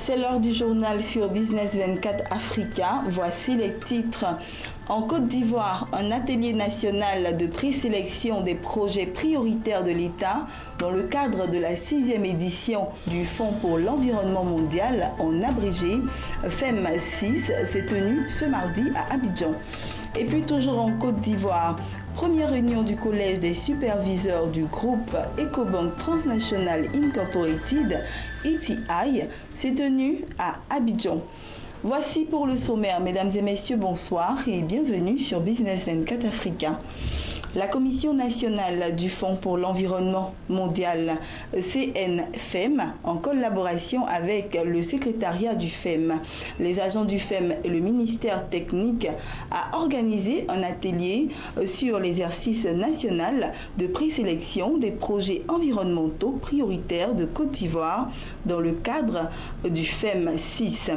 C'est l'heure du journal sur Business 24 Africa. Voici les titres. En Côte d'Ivoire, un atelier national de présélection des projets prioritaires de l'État dans le cadre de la 6e édition du Fonds pour l'environnement mondial, en abrégé, FEM 6, s'est tenu ce mardi à Abidjan. Et puis toujours en Côte d'Ivoire, première réunion du collège des superviseurs du groupe Ecobank Transnational Incorporated, ETI, s'est tenue à Abidjan. Voici pour le sommaire. Mesdames et messieurs, bonsoir et bienvenue sur Business 24 Africa. La Commission nationale du Fonds pour l'environnement mondial, CNFEM, en collaboration avec le secrétariat du FEM, les agents du FEM et le ministère technique, a organisé un atelier sur l'exercice national de présélection des projets environnementaux prioritaires de Côte d'Ivoire dans le cadre du FEM 6.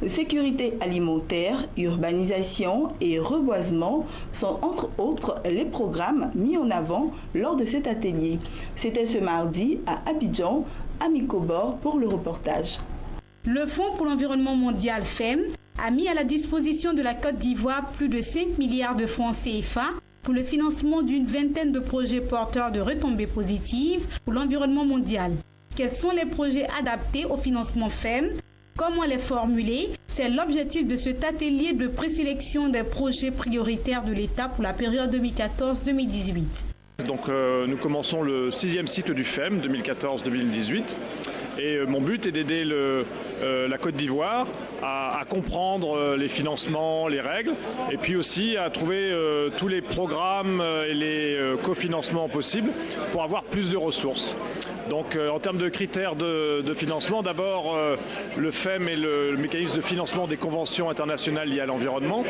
Sécurité alimentaire, urbanisation et reboisement sont entre autres les programmes mis en avant lors de cet atelier. C'était ce mardi à Abidjan, Ami Kobor pour le reportage. Le Fonds pour l'environnement mondial FEM a mis à la disposition de la Côte d'Ivoire plus de 5 milliards de francs CFA pour le financement d'une vingtaine de projets porteurs de retombées positives pour l'environnement mondial. Quels sont les projets adaptés au financement FEM? Comment les formuler? C'est l'objectif de cet atelier de présélection des projets prioritaires de l'État pour la période 2014-2018. Donc nous commençons le 6e cycle du FEM 2014-2018 et mon but est d'aider la Côte d'Ivoire à comprendre les financements, les règles et puis aussi à trouver tous les programmes et les cofinancements possibles pour avoir plus de ressources. Donc en termes de critères de financement, d'abord le FEM est le mécanisme de financement des conventions internationales liées à l'environnement.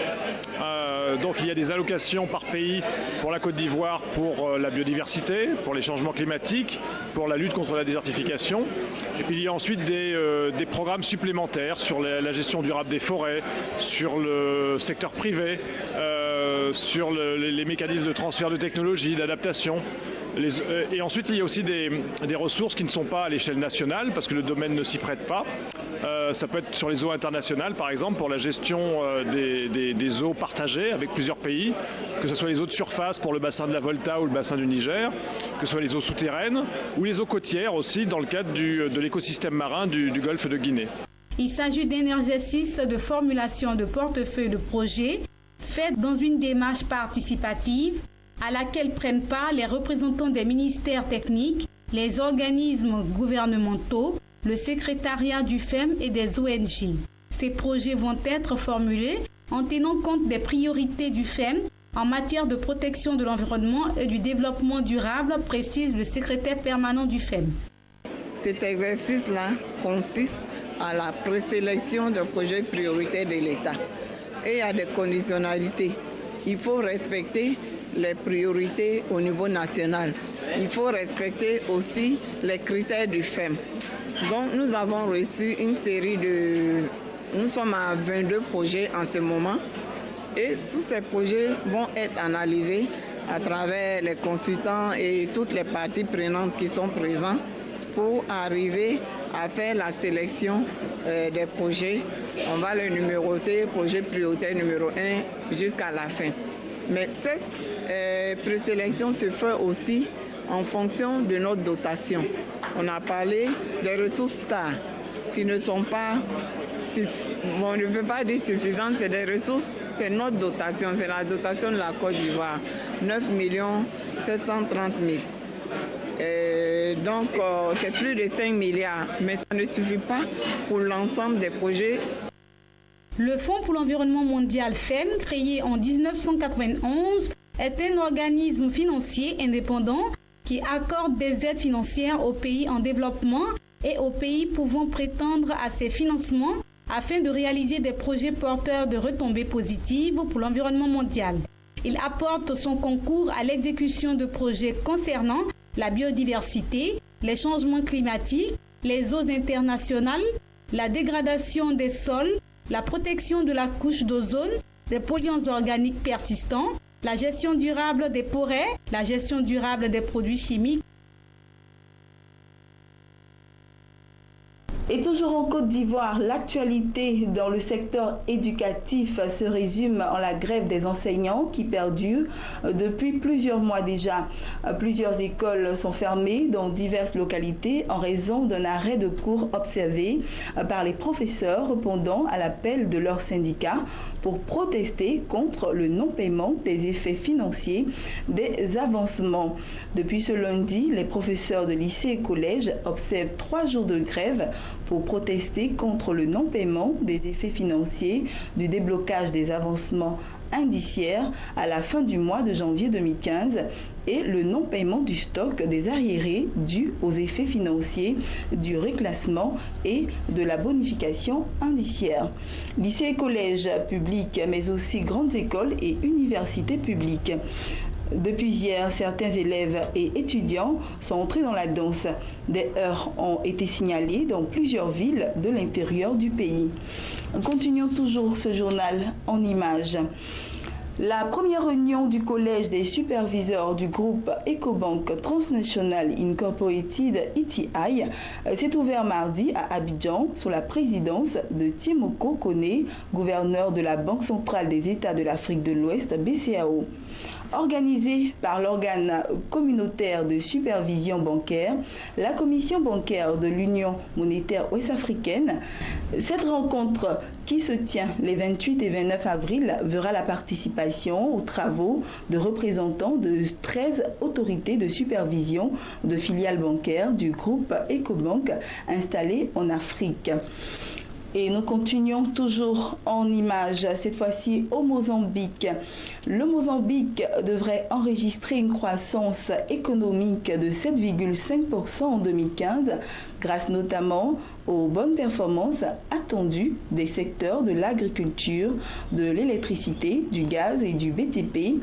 Donc il y a des allocations par pays pour la Côte d'Ivoire pour la biodiversité, pour les changements climatiques, pour la lutte contre la désertification. Et puis il y a ensuite des programmes supplémentaires sur la gestion durable des forêts, sur le secteur privé, sur les mécanismes de transfert de technologie, d'adaptation. Et ensuite, il y a aussi des ressources qui ne sont pas à l'échelle nationale parce que le domaine ne s'y prête pas. Ça peut être sur les eaux internationales, par exemple, pour la gestion des eaux partagées avec plusieurs pays, que ce soit les eaux de surface pour le bassin de la Volta ou le bassin du Niger, que ce soit les eaux souterraines ou les eaux côtières aussi dans le cadre de l'écosystème marin du golfe de Guinée. Il s'agit d'un exercice de formulation de portefeuille de projets fait dans une démarche participative à laquelle prennent part les représentants des ministères techniques, les organismes gouvernementaux, le secrétariat du FEM et des ONG. Ces projets vont être formulés en tenant compte des priorités du FEM en matière de protection de l'environnement et du développement durable, précise le secrétaire permanent du FEM. Cet exercice-là consiste à la présélection de projets prioritaires de l'État. Et il y a des conditionnalités. Il faut respecter les priorités au niveau national. Il faut respecter aussi les critères du FEM. Donc nous avons reçu une série Nous sommes à 22 projets en ce moment et tous ces projets vont être analysés à travers les consultants et toutes les parties prenantes qui sont présentes pour arriver à faire la sélection des projets. On va les numéroter, projet prioritaire numéro 1 jusqu'à la fin. Mais cette présélection se fait aussi en fonction de notre dotation. On a parlé des ressources stars qui ne sont pas, on ne peut pas dire suffisantes, c'est des ressources, c'est notre dotation, c'est la dotation de la Côte d'Ivoire, 9 730 000. Donc c'est plus de 5 milliards, mais ça ne suffit pas pour l'ensemble des projets. Le Fonds pour l'environnement mondial FEM, créé en 1991, est un organisme financier indépendant qui accorde des aides financières aux pays en développement et aux pays pouvant prétendre à ces financements afin de réaliser des projets porteurs de retombées positives pour l'environnement mondial. Il apporte son concours à l'exécution de projets concernant la biodiversité, les changements climatiques, les eaux internationales, la dégradation des sols, la protection de la couche d'ozone, les polluants organiques persistants, la gestion durable des forêts, la gestion durable des produits chimiques. Et toujours en Côte d'Ivoire, l'actualité dans le secteur éducatif se résume en la grève des enseignants qui perdure depuis plusieurs mois déjà. Plusieurs écoles sont fermées dans diverses localités en raison d'un arrêt de cours observé par les professeurs répondant à l'appel de leur syndicat pour protester contre le non-paiement des effets financiers des avancements. Depuis ce lundi, les professeurs de lycées et collèges observent 3 jours de grève pour protester contre le non-paiement des effets financiers du déblocage des avancements indiciaires à la fin du mois de janvier 2015 et le non-paiement du stock des arriérés dus aux effets financiers du reclassement et de la bonification indiciaire. Lycées et collèges publics, mais aussi grandes écoles et universités publiques. Depuis hier, certains élèves et étudiants sont entrés dans la danse. Des heurts ont été signalés dans plusieurs villes de l'intérieur du pays. Continuons toujours ce journal en images. La première réunion du collège des superviseurs du groupe Ecobank Transnational Incorporated ETI s'est ouverte mardi à Abidjan sous la présidence de Tiemoko Kone, gouverneur de la Banque centrale des États de l'Afrique de l'Ouest, BCAO. Organisée par l'organe communautaire de supervision bancaire, la Commission bancaire de l'Union monétaire ouest-africaine, cette rencontre qui se tient les 28 et 29 avril verra la participation aux travaux de représentants de 13 autorités de supervision de filiales bancaires du groupe Ecobank installées en Afrique. Et nous continuons toujours en images, cette fois-ci au Mozambique. Le Mozambique devrait enregistrer une croissance économique de 7,5% en 2015, grâce notamment aux bonnes performances attendues des secteurs de l'agriculture, de l'électricité, du gaz et du BTP,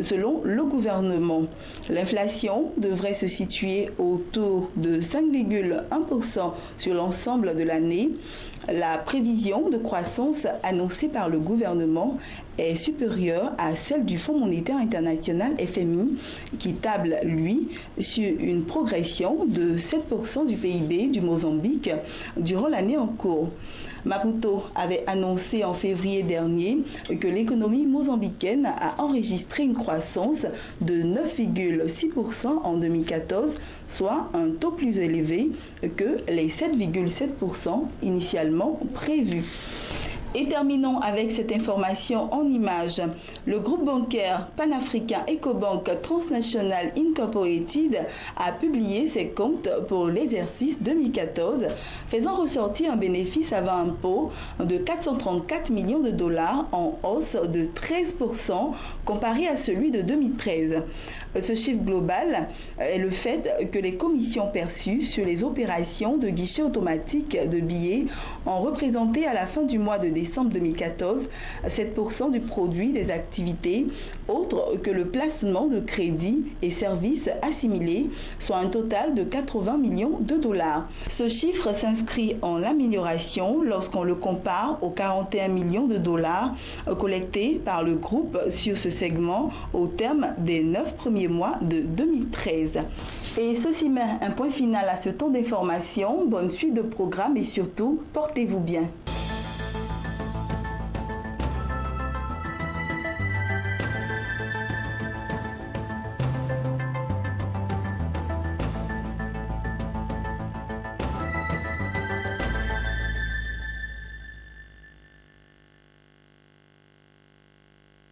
selon le gouvernement. L'inflation devrait se situer autour de 5,1% sur l'ensemble de l'année. La prévision de croissance annoncée par le gouvernement est supérieure à celle du Fonds monétaire international FMI qui table, lui, sur une progression de 7% du PIB du Mozambique durant l'année en cours. Maputo avait annoncé en février dernier que l'économie mozambicaine a enregistré une croissance de 9,6% en 2014, soit un taux plus élevé que les 7,7% initialement prévus. Et terminons avec cette information en images. Le groupe bancaire panafricain Ecobank Transnational Incorporated a publié ses comptes pour l'exercice 2014, faisant ressortir un bénéfice avant impôt de 434 millions de dollars en hausse de 13% comparé à celui de 2013. Ce chiffre global est le fait que les commissions perçues sur les opérations de guichet automatique de billets ont représenté à la fin du mois de décembre 2014 7% du produit des activités autres que le placement de crédits et services assimilés, soit un total de 80 millions de dollars. Ce chiffre s'inscrit en amélioration lorsqu'on le compare aux 41 millions de dollars collectés par le groupe sur ce segment au terme des 9 premiers mois de 2013. Et ceci met un point final à ce temps d'information. Bonne suite de programmes et surtout, portez-vous bien.